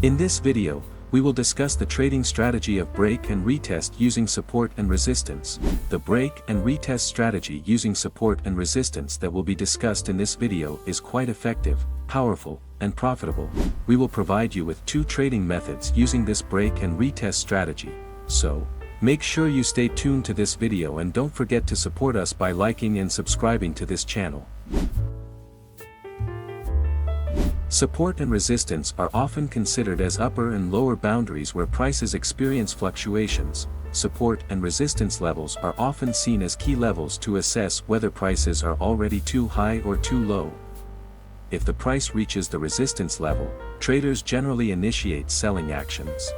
In this video, we will discuss the trading strategy of break and retest using support and resistance. The break and retest strategy using support and resistance that will be discussed in this video is quite effective, powerful, and profitable. We will provide you with 2 trading methods using this break and retest strategy. So, make sure you stay tuned to this video and don't forget to support us by liking and subscribing to this channel. Support and resistance are often considered as upper and lower boundaries where prices experience fluctuations. Support and resistance levels are often seen as key levels to assess whether prices are already too high or too low. If the price reaches the resistance level, traders generally initiate selling actions.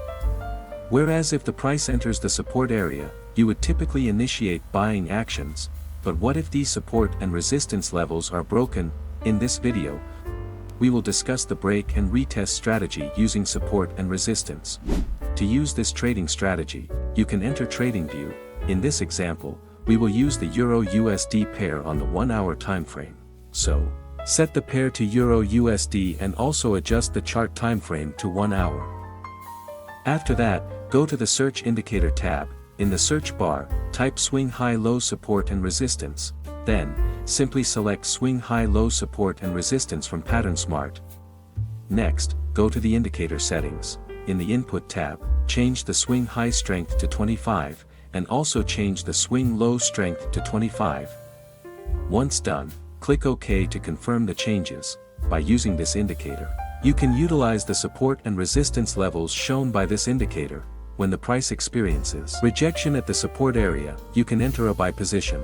Whereas if the price enters the support area, you would typically initiate buying actions. But what if these support and resistance levels are broken? In this video, we will discuss the break and retest strategy using support and resistance. To use this trading strategy, you can enter TradingView. In this example, we will use the Euro-USD pair on the 1-hour time frame. So, set the pair to Euro-USD and also adjust the chart time frame to 1 hour. After that, go to the Search Indicator tab. In the search bar, type Swing High-Low Support and Resistance. Then, simply select Swing High-Low Support and Resistance from PatternSmart. Next, go to the Indicator settings. In the Input tab, change the Swing High Strength to 25, and also change the Swing Low Strength to 25. Once done, click OK to confirm the changes. By using this indicator, you can utilize the support and resistance levels shown by this indicator. When the price experiences rejection at the support area, you can enter a buy position.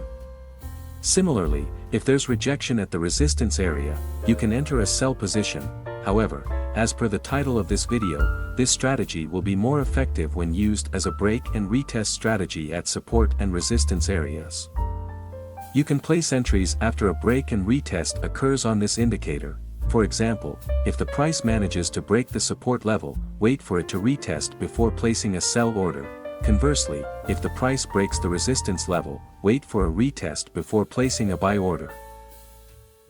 Similarly, if there's rejection at the resistance area, you can enter a sell position. However, as per the title of this video, this strategy will be more effective when used as a break and retest strategy at support and resistance areas. You can place entries after a break and retest occurs on this indicator. For example, if the price manages to break the support level, wait for it to retest before placing a sell order. Conversely, if the price breaks the resistance level, wait for a retest before placing a buy order.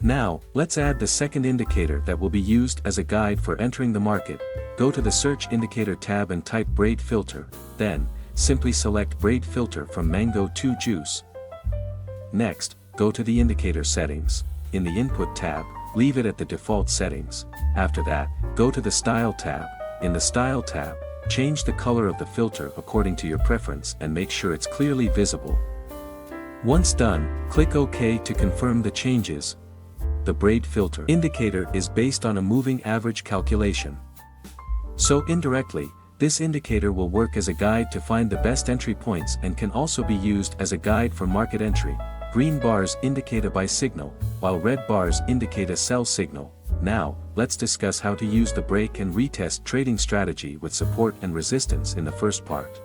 Now, let's add the second indicator that will be used as a guide for entering the market. Go to the Search Indicator tab and type Braid Filter, then, simply select Braid Filter from Mango 2 Juice. Next, go to the Indicator settings. In the Input tab, leave it at the default settings. After that, go to the Style tab. In the Style tab, change the color of the filter according to your preference and make sure it's clearly visible. Once done, click OK to confirm the changes. The Braid filter indicator is based on a moving average calculation. So indirectly, this indicator will work as a guide to find the best entry points and can also be used as a guide for market entry. Green bars indicate a buy signal, while red bars indicate a sell signal. Now, let's discuss how to use the break and retest trading strategy with support and resistance in the first part.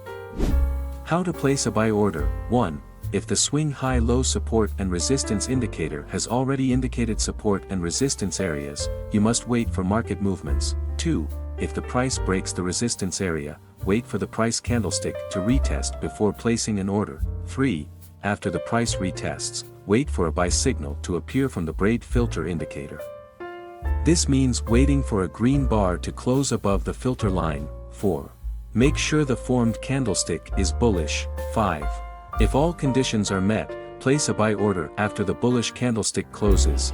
How to place a buy order. 1. If the Swing High-Low Support and Resistance indicator has already indicated support and resistance areas, you must wait for market movements. 2. If the price breaks the resistance area, wait for the price candlestick to retest before placing an order. 3. After the price retests, wait for a buy signal to appear from the Braid filter indicator. This means waiting for a green bar to close above the filter line. 4. Make sure the formed candlestick is bullish. 5. If all conditions are met, place a buy order after the bullish candlestick closes.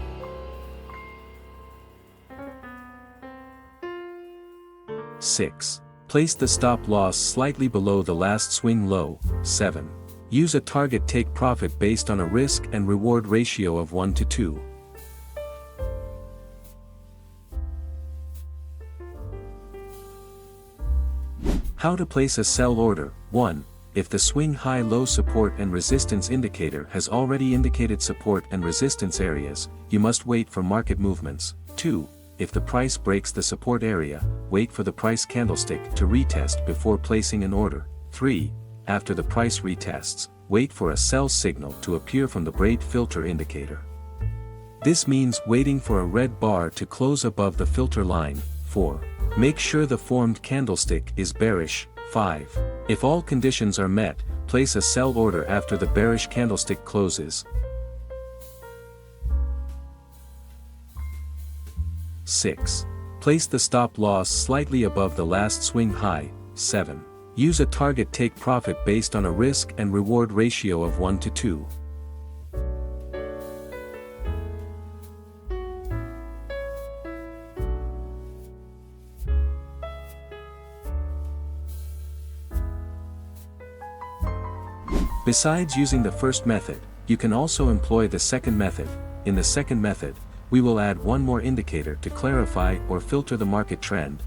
6. Place the stop loss slightly below the last swing low. 7. Use a target take profit based on a risk and reward ratio of 1 to 2. How to place a sell order. 1. If the Swing High-Low Support and Resistance indicator has already indicated support and resistance areas, you must wait for market movements. 2. If the price breaks the support area, wait for the price candlestick to retest before placing an order. 3. After the price retests, wait for a sell signal to appear from the Braid filter indicator. This means waiting for a red bar to close above the filter line. 4. Make sure the formed candlestick is bearish. 5. If all conditions are met, place a sell order after the bearish candlestick closes. 6. Place the stop loss slightly above the last swing high. 7. Use a target take profit based on a risk and reward ratio of 1 to 2. Besides using the first method, you can also employ the second method. In the second method, we will add one more indicator to clarify or filter the market trend.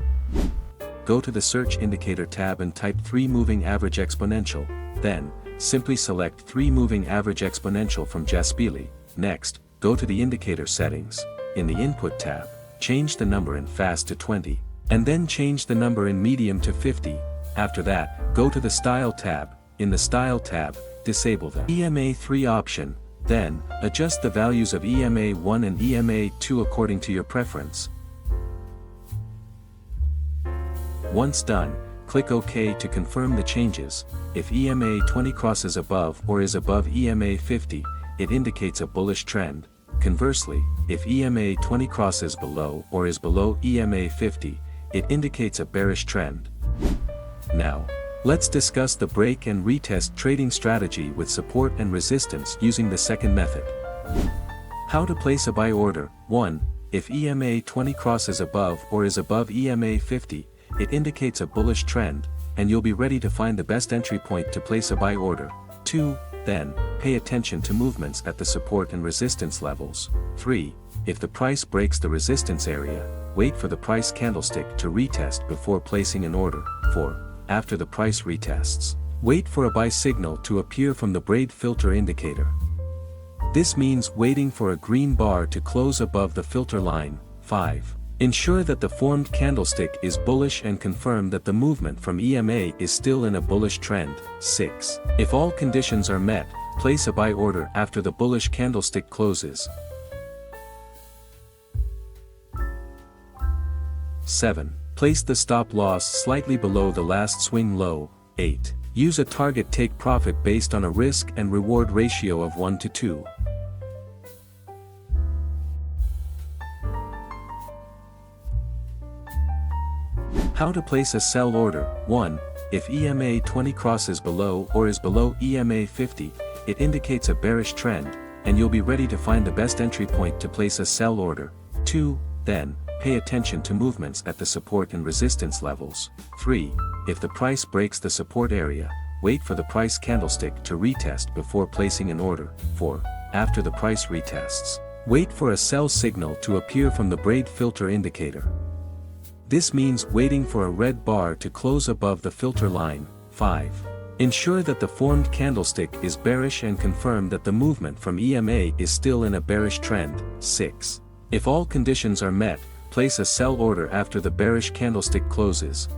Go to the Search Indicator tab and type 3 Moving Average Exponential, then, simply select 3 Moving Average Exponential from Jaspili. Next, go to the Indicator Settings. In the Input tab, change the number in Fast to 20, and then change the number in Medium to 50. After that, go to the Style tab. In the Style tab, disable the EMA3 option, then, adjust the values of EMA1 and EMA2 according to your preference. Once done, click OK to confirm the changes. If EMA20 crosses above or is above EMA50, it indicates a bullish trend. Conversely, if EMA20 crosses below or is below EMA50, it indicates a bearish trend. Now, let's discuss the break and retest trading strategy with support and resistance using the second method. How to place a buy order. 1. If EMA20 crosses above or is above EMA50, it indicates a bullish trend, and you'll be ready to find the best entry point to place a buy order. 2. Then, pay attention to movements at the support and resistance levels. 3. If the price breaks the resistance area, wait for the price candlestick to retest before placing an order. 4. After the price retests, wait for a buy signal to appear from the Braid filter indicator. This means waiting for a green bar to close above the filter line. 5. Ensure that the formed candlestick is bullish and confirm that the movement from EMA is still in a bullish trend. 6. If all conditions are met, place a buy order after the bullish candlestick closes. 7. Place the stop loss slightly below the last swing low. 8. Use a target take profit based on a risk and reward ratio of 1 to 2. How to place a sell order. 1. If EMA20 crosses below or is below EMA50, it indicates a bearish trend, and you'll be ready to find the best entry point to place a sell order. 2. Then, pay attention to movements at the support and resistance levels. 3. If the price breaks the support area, wait for the price candlestick to retest before placing an order. 4. After the price retests, wait for a sell signal to appear from the Braid filter indicator. This means waiting for a red bar to close above the filter line. 5. Ensure that the formed candlestick is bearish and confirm that the movement from EMA is still in a bearish trend. 6. If all conditions are met, place a sell order after the bearish candlestick closes.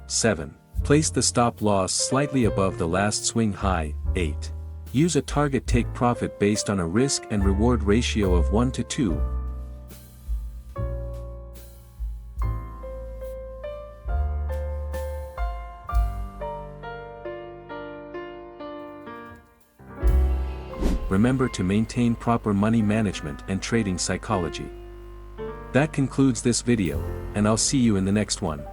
7. Place the stop loss slightly above the last swing high. 8. Use a target take profit based on a risk and reward ratio of 1 to 2. Remember to maintain proper money management and trading psychology. That concludes this video, and I'll see you in the next one.